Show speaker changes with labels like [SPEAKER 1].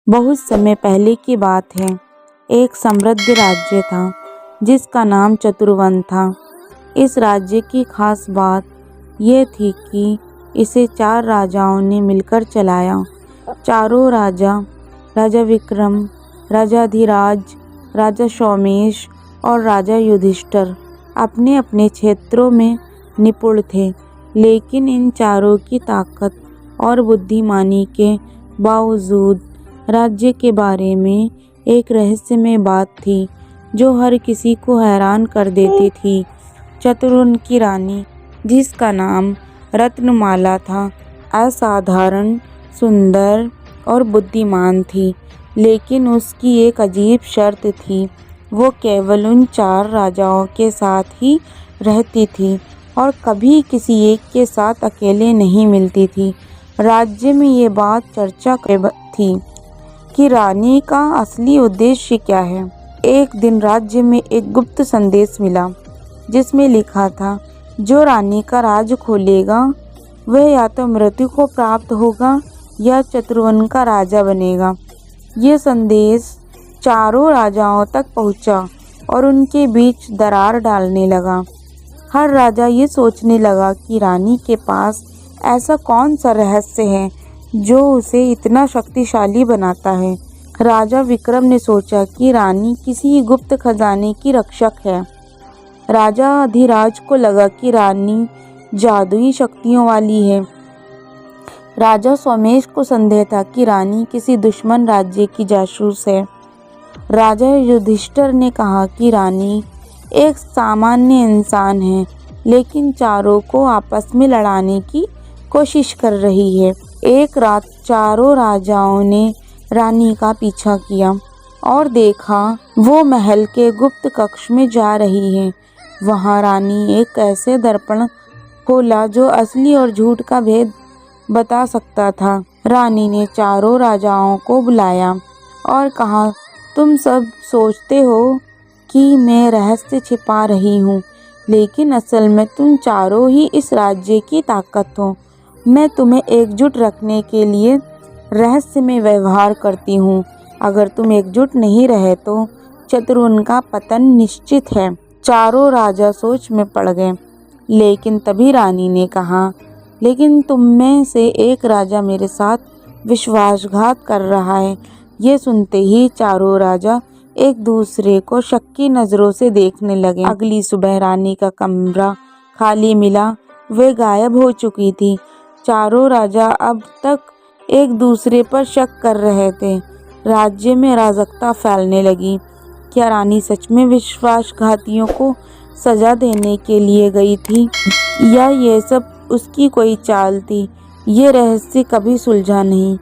[SPEAKER 1] बहुत समय पहले की बात है। एक समृद्ध राज्य था जिसका नाम चतुर्वन था। इस राज्य की खास बात यह थी कि इसे 4 राजाओं ने मिलकर चलाया। चारों राजा, राजा विक्रम, राजा अधिराज, राजा सोमेश और राजा युधिष्ठिर अपने अपने क्षेत्रों में निपुण थे। लेकिन इन चारों की ताकत और बुद्धिमानी के बावजूद राज्य के बारे में एक रहस्यमय बात थी जो हर किसी को हैरान कर देती थी। चतुर्वन की रानी, जिसका नाम रत्नमाला था, असाधारण सुंदर और बुद्धिमान थी। लेकिन उसकी एक अजीब शर्त थी। वो केवल उन 4 राजाओं के साथ ही रहती थी और कभी किसी एक के साथ अकेले नहीं मिलती थी। राज्य में ये बात चर्चा थी कि रानी का असली उद्देश्य क्या है। एक दिन राज्य में एक गुप्त संदेश मिला जिसमें लिखा था, जो रानी का राज खोलेगा वह या तो मृत्यु को प्राप्त होगा या चतुर्वन का राजा बनेगा। ये संदेश चारों राजाओं तक पहुंचा और उनके बीच दरार डालने लगा। हर राजा ये सोचने लगा कि रानी के पास ऐसा कौन सा रहस्य है जो उसे इतना शक्तिशाली बनाता है। राजा विक्रम ने सोचा कि रानी किसी गुप्त खजाने की रक्षक है। राजा अधिराज को लगा कि रानी जादुई शक्तियों वाली है। राजा सोमेश को संदेह था कि रानी किसी दुश्मन राज्य की जासूस है। राजा युधिष्ठिर ने कहा कि रानी एक सामान्य इंसान है, लेकिन चारों को आपस में लड़ाने की कोशिश कर रही है। एक रात चारों राजाओं ने रानी का पीछा किया और देखा वो महल के गुप्त कक्ष में जा रही है। वहां रानी एक ऐसे दर्पण खोला जो असली और झूठ का भेद बता सकता था। रानी ने चारों राजाओं को बुलाया और कहा, तुम सब सोचते हो कि मैं रहस्य छिपा रही हूँ, लेकिन असल में तुम चारों ही इस राज्य की ताकत हो। मैं तुम्हें एकजुट रखने के लिए रहस्य में व्यवहार करती हूँ। अगर तुम एकजुट नहीं रहे तो चतुर्वन का पतन निश्चित है। चारों राजा सोच में पड़ गए। लेकिन तभी रानी ने कहा, लेकिन तुम में से एक राजा मेरे साथ विश्वासघात कर रहा है। ये सुनते ही चारों राजा एक दूसरे को शक की नजरों से देखने लगे। अगली सुबह रानी का कमरा खाली मिला। वे गायब हो चुकी थी। चारों राजा अब तक एक दूसरे पर शक कर रहे थे। राज्य में अराजकता फैलने लगी। क्या रानी सच में विश्वासघातियों को सजा देने के लिए गई थी या ये सब उसकी कोई चाल थी? ये रहस्य कभी सुलझा नहीं।